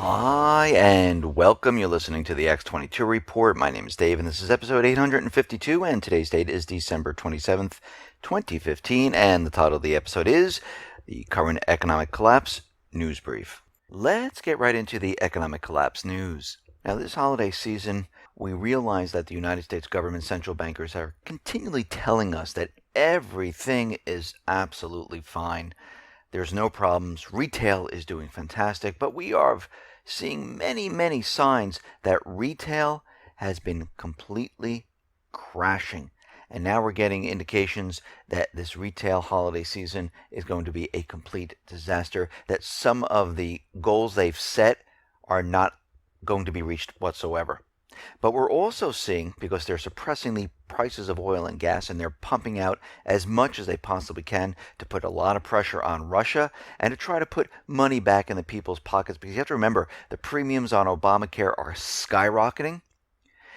Hi, and welcome. You're listening to the X22 Report. My name is Dave, and this is episode 852, and today's date is December 27th, 2015, and the title of the episode is The Current Economic Collapse News Brief. Let's get right into the economic collapse news. Now, this holiday season, we realize that the United States government central bankers are continually telling us that everything is absolutely fine. There's no problems. Retail is doing fantastic, but we are seeing many signs that retail has been completely crashing. And now we're getting indications that this retail holiday season is going to be a complete disaster, that some of the goals they've set are not going to be reached whatsoever. But we're also seeing, because they're suppressing the prices of oil and gas and they're pumping out as much as they possibly can to put a lot of pressure on Russia and to try to put money back in the people's pockets. Because you have to remember, the premiums on Obamacare are skyrocketing.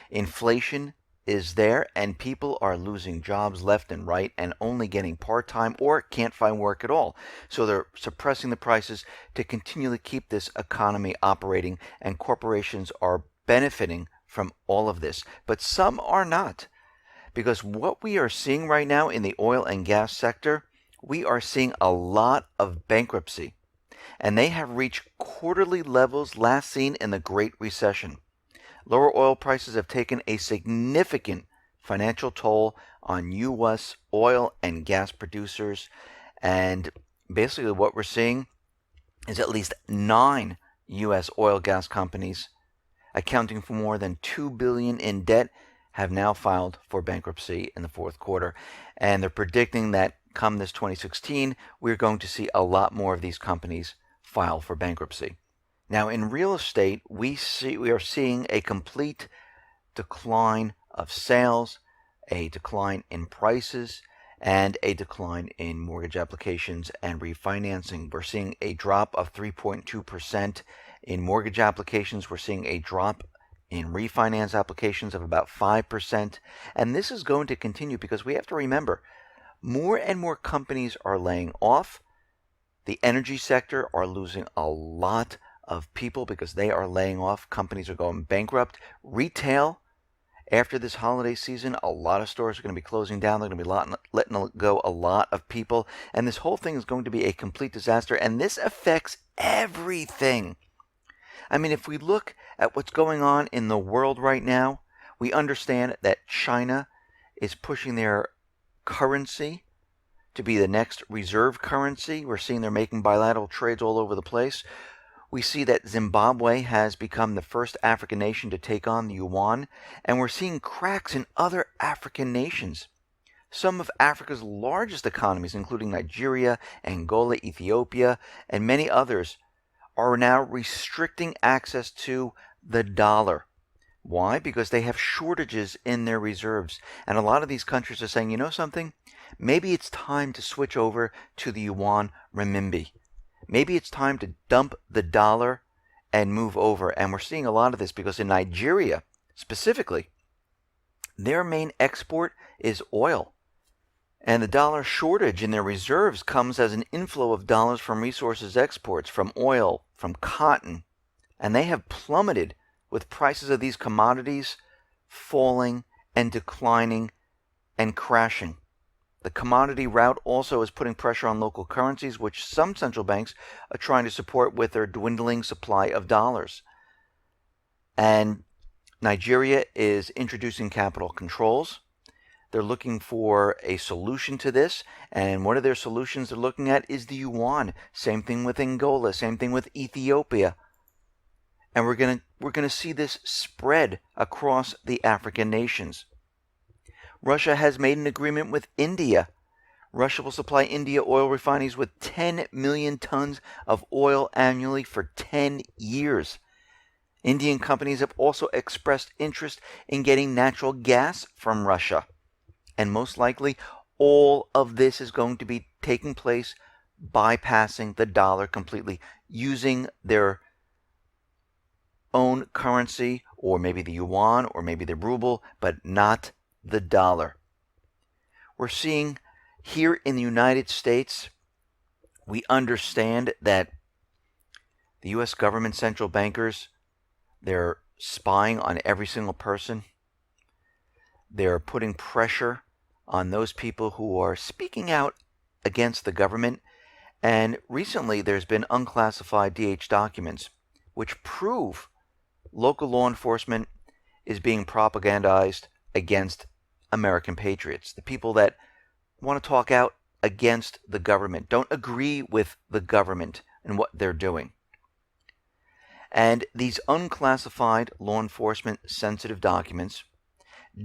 Inflation is there, and people are losing jobs left and right and only getting part-time or can't find work at all. So they're suppressing the prices to continually keep this economy operating, and corporations are benefiting from all of this. But some are not. Because what we are seeing right now in the oil and gas sector, we are seeing a lot of bankruptcy. And they have reached quarterly levels last seen in the Great Recession. Lower oil prices have taken a significant financial toll on U.S. oil and gas producers. And basically what we're seeing is at least 9 U.S. oil gas companies, accounting for more than $2 billion in debt, have now filed for bankruptcy in the fourth quarter. And they're predicting that come this 2016, we're going to see a lot more of these companies file for bankruptcy. Now, in real estate, we are seeing a complete decline of sales, a decline in prices, and a decline in mortgage applications and refinancing. We're seeing a drop of 3.2% in mortgage applications. We're seeing a drop in refinance applications of about 5%. And this is going to continue because we have to remember, more and more companies are laying off. The energy sector are losing a lot of people because they are laying off. Companies are going bankrupt. Retail, after this holiday season, a lot of stores are going to be closing down. They're going to be letting go a lot of people. And this whole thing is going to be a complete disaster. And this affects everything. I mean, if we look at what's going on in the world right now, we understand that China is pushing their currency to be the next reserve currency. We're seeing they're making bilateral trades all over the place. We see that Zimbabwe has become the first African nation to take on the yuan, and we're seeing cracks in other African nations. Some of Africa's largest economies, including Nigeria, Angola, Ethiopia, and many others, are now restricting access to the dollar. Why? Because they have shortages in their reserves. And a lot of these countries are saying, you know something? Maybe it's time to switch over to the yuan renminbi. Maybe it's time to dump the dollar and move over. And we're seeing a lot of this because in Nigeria, specifically, their main export is oil. And the dollar shortage in their reserves comes as an inflow of dollars from resources exports, from oil, from cotton. And they have plummeted with prices of these commodities falling and declining and crashing. The commodity route also is putting pressure on local currencies, which some central banks are trying to support with their dwindling supply of dollars. And Nigeria is introducing capital controls. They're looking for a solution to this, and one of their solutions they're looking at is the yuan. Same thing with Angola, same thing with Ethiopia. And we're going to see this spread across the African nations. Russia has made an agreement with India. Russia will supply India oil refineries with 10 million tons of oil annually for 10 years. Indian companies have also expressed interest in getting natural gas from Russia. And most likely, all of this is going to be taking place bypassing the dollar completely, using their own currency, or maybe the yuan, or maybe the ruble, but not the dollar. We're seeing here in the United States, we understand that The U.S. government central bankers, they're spying on every single person. They're putting pressure on those people who are speaking out against the government. And recently, there's been unclassified DH documents which prove local law enforcement is being propagandized against American patriots, the people that want to talk out against the government, don't agree with the government and what they're doing. And these unclassified law enforcement sensitive documents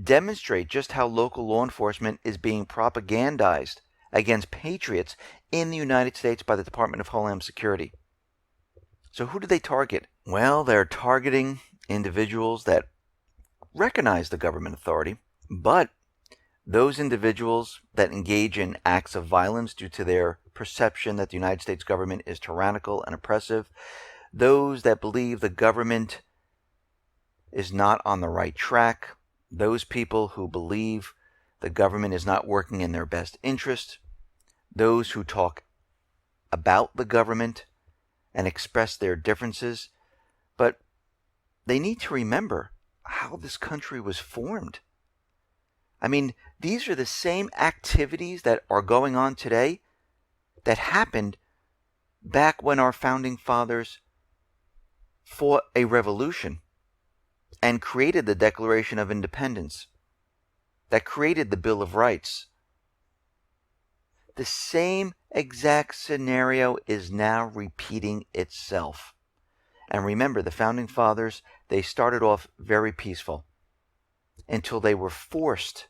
demonstrate just how local law enforcement is being propagandized against patriots in the United States by the Department of Homeland Security. So who do they target? Well, they're targeting individuals that recognize the government authority, but those individuals that engage in acts of violence due to their perception that the United States government is tyrannical and oppressive, those that believe the government is not on the right track, those people who believe the government is not working in their best interest, those who talk about the government and express their differences, but they need to remember how this country was formed. I mean, these are the same activities that are going on today that happened back when our founding fathers fought a revolution and created the Declaration of Independence, that created the Bill of Rights. The same exact scenario is now repeating itself. And remember, the founding fathers, they started off very peaceful until they were forced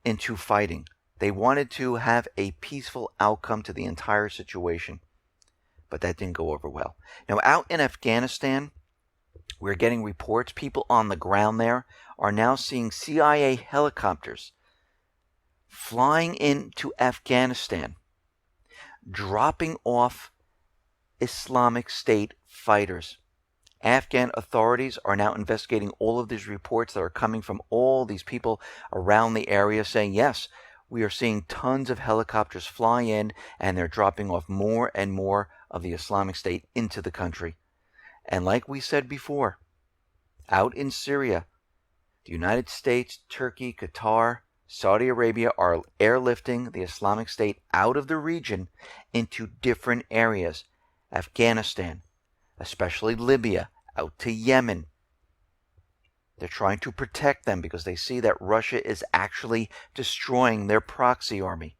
into fighting. They wanted to have a peaceful outcome to the entire situation, but that didn't go over well. Now, out in Afghanistan, we're getting reports, people on the ground there are now seeing CIA helicopters flying into Afghanistan, dropping off Islamic State fighters. Afghan authorities are now investigating all of these reports that are coming from all these people around the area saying, yes, we are seeing tons of helicopters fly in and they're dropping off more and more of the Islamic State into the country. And like we said before, out in Syria, the United States, Turkey, Qatar, Saudi Arabia are airlifting the Islamic State out of the region into different areas. Afghanistan, especially Libya, out to Yemen. They're trying to protect them because they see that Russia is actually destroying their proxy army.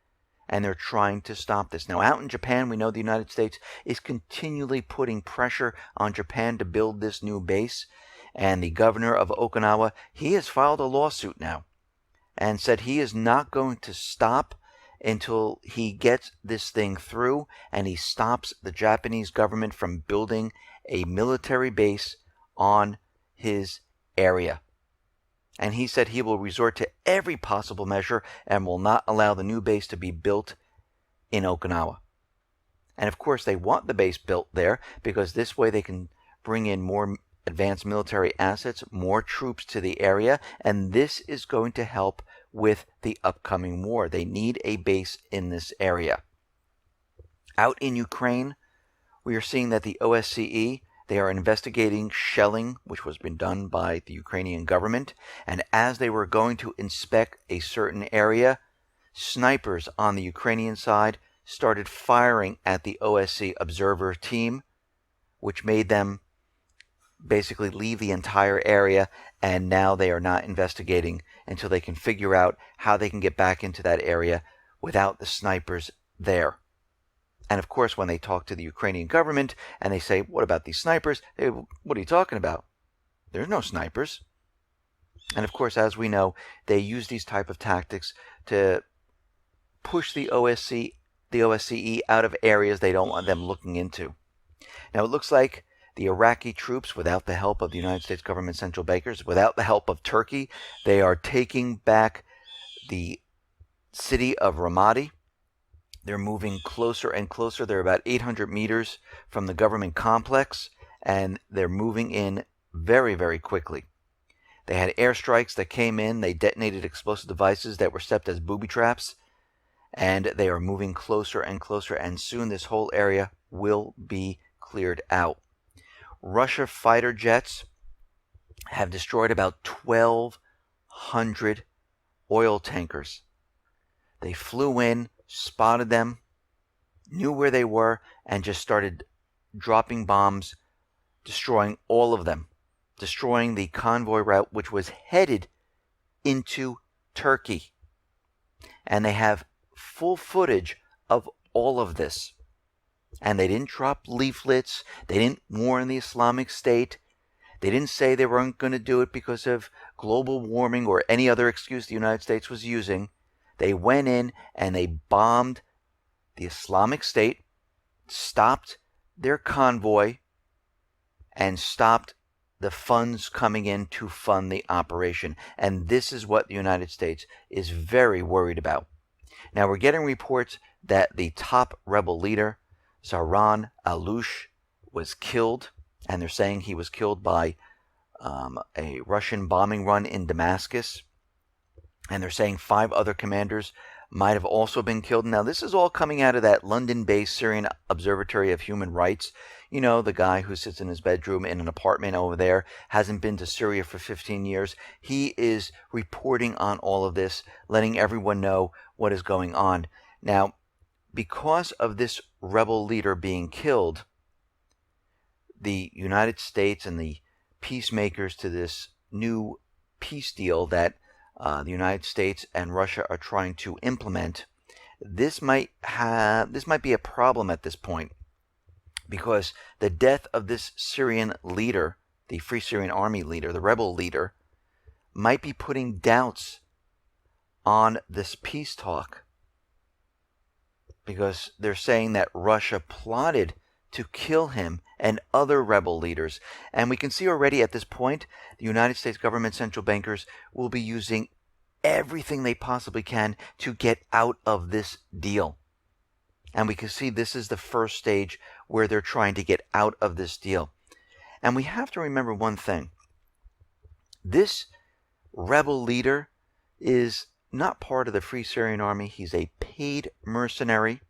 And they're trying to stop this. Now, out in Japan, we know the United States is continually putting pressure on Japan to build this new base. And the governor of Okinawa, he has filed a lawsuit now and said he is not going to stop until he gets this thing through and he stops the Japanese government from building a military base on his area. And he said he will resort to every possible measure and will not allow the new base to be built in Okinawa. And of course, they want the base built there because this way they can bring in more advanced military assets, more troops to the area, and this is going to help with the upcoming war. They need a base in this area. Out in Ukraine, we are seeing that the OSCE, they are investigating shelling, which was been done by the Ukrainian government. And as they were going to inspect a certain area, snipers on the Ukrainian side started firing at the OSCE observer team, which made them basically leave the entire area. And now they are not investigating until they can figure out how they can get back into that area without the snipers there. And of course, when they talk to the Ukrainian government and they say, what about these snipers? Hey, what are you talking about? There's no snipers. And of course, as we know, they use these type of tactics to push the OSCE out of areas they don't want them looking into. Now, it looks like the Iraqi troops, without the help of the United States government central bankers, without the help of Turkey, they are taking back the city of Ramadi. They're moving closer and closer. They're about 800 meters from the government complex, and they're moving in very, very quickly. They had airstrikes that came in. They detonated explosive devices that were set as booby traps, and they are moving closer and closer, and soon this whole area will be cleared out. Russia fighter jets have destroyed about 1,200 oil tankers. They flew in, spotted them, knew where they were, and just started dropping bombs, destroying all of them, destroying the convoy route which was headed into Turkey. And they have full footage of all of this. And they didn't drop leaflets. They didn't warn the Islamic State. They didn't say they weren't going to do it because of global warming or any other excuse the United States was using. They went in and they bombed the Islamic State, stopped their convoy, and stopped the funds coming in to fund the operation. And this is what the United States is very worried about. Now, we're getting reports that the top rebel leader, Zahran Aloush, was killed, and they're saying he was killed by a Russian bombing run in Damascus. And they're saying 5 other commanders might have also been killed. Now, this is all coming out of that London-based Syrian Observatory of Human Rights. You know, the guy who sits in his bedroom in an apartment over there, hasn't been to Syria for 15 years. He is reporting on all of this, letting everyone know what is going on. Now, because of this rebel leader being killed, the United States and the peacemakers to this new peace deal that the United States and Russia are trying to implement, this might be a problem at this point, because the death of this Syrian leader, the Free Syrian Army leader, the rebel leader, might be putting doubts on this peace talk, because they're saying that Russia plotted to kill him and other rebel leaders. And we can see already at this point, the United States government central bankers will be using everything they possibly can to get out of this deal. And we can see this is the first stage where they're trying to get out of this deal. And we have to remember one thing. This rebel leader is not part of the Free Syrian Army. He's a paid mercenary.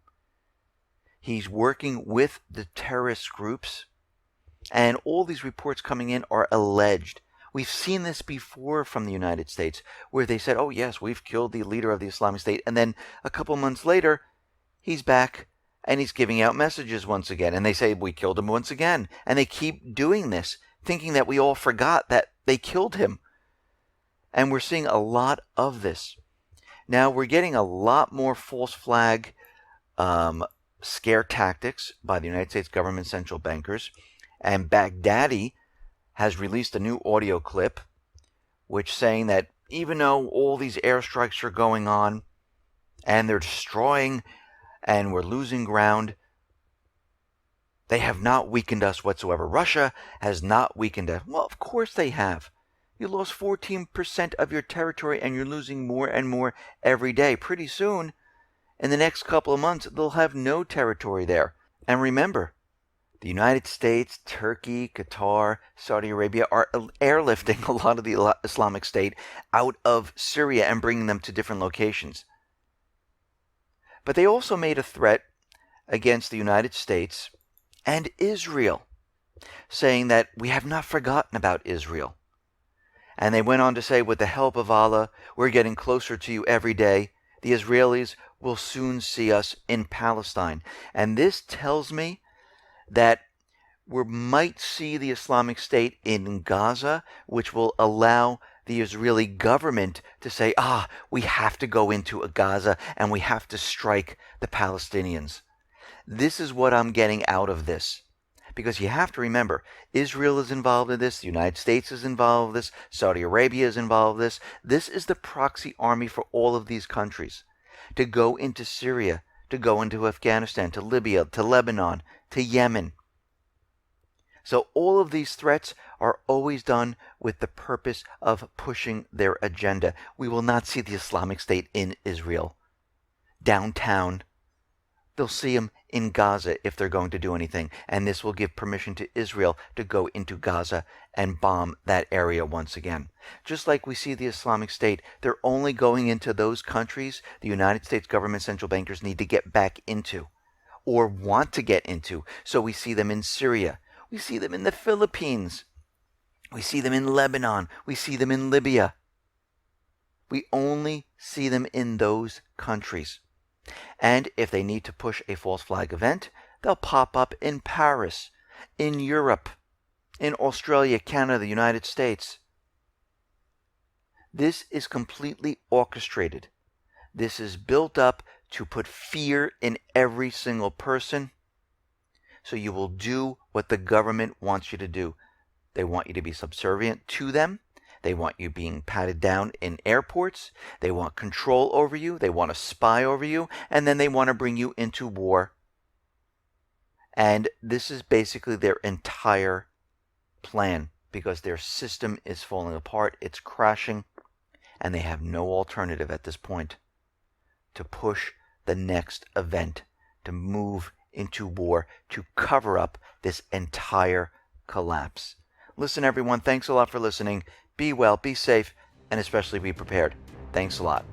He's working with the terrorist groups. And all these reports coming in are alleged. We've seen this before from the United States, where they said, oh yes, we've killed the leader of the Islamic State. And then a couple months later, he's back and he's giving out messages once again. And they say, we killed him once again. And they keep doing this, thinking that we all forgot that they killed him. And we're seeing a lot of this. Now, we're getting a lot more false flag scare tactics by the United States government central bankers. And Baghdadi has released a new audio clip which saying that even though all these airstrikes are going on and they're destroying and we're losing ground, they have not weakened us whatsoever. Russia has not weakened us. Well, of course they have. You lost 14% of your territory and you're losing more and more every day. Pretty soon, in the next couple of months, they'll have no territory there. And remember, the United States, Turkey, Qatar, Saudi Arabia are airlifting a lot of the Islamic State out of Syria and bringing them to different locations. But they also made a threat against the United States and Israel, saying that we have not forgotten about Israel. And they went on to say, with the help of Allah, we're getting closer to you every day. The Israelis will soon see us in Palestine. And this tells me that we might see the Islamic State in Gaza, which will allow the Israeli government to say, we have to go into Gaza and we have to strike the Palestinians. This is what I'm getting out of this. Because you have to remember, Israel is involved in this, the United States is involved in this, Saudi Arabia is involved in this. This is the proxy army for all of these countries. To go into Syria, to go into Afghanistan, to Libya, to Lebanon, to Yemen. So all of these threats are always done with the purpose of pushing their agenda. We will not see the Islamic State in Israel, downtown. They'll see them in Gaza if they're going to do anything. And this will give permission to Israel to go into Gaza and bomb that area once again. Just like we see the Islamic State, they're only going into those countries the United States government central bankers need to get back into. or want to get into. So we see them in Syria. We see them in the Philippines. We see them in Lebanon. We see them in Libya. We only see them in those countries. And if they need to push a false flag event, they'll pop up in Paris, in Europe, in Australia, Canada, the United States. This is completely orchestrated. This is built up to put fear in every single person, so you will do what the government wants you to do. They want you to be subservient to them. They want you being patted down in airports. They want control over you. They want to spy over you. And then they want to bring you into war. And this is basically their entire plan, because their system is falling apart. It's crashing. And they have no alternative at this point to push the next event, to move into war, to cover up this entire collapse. Listen, everyone, thanks a lot for listening. Be well, be safe, and especially be prepared. Thanks a lot.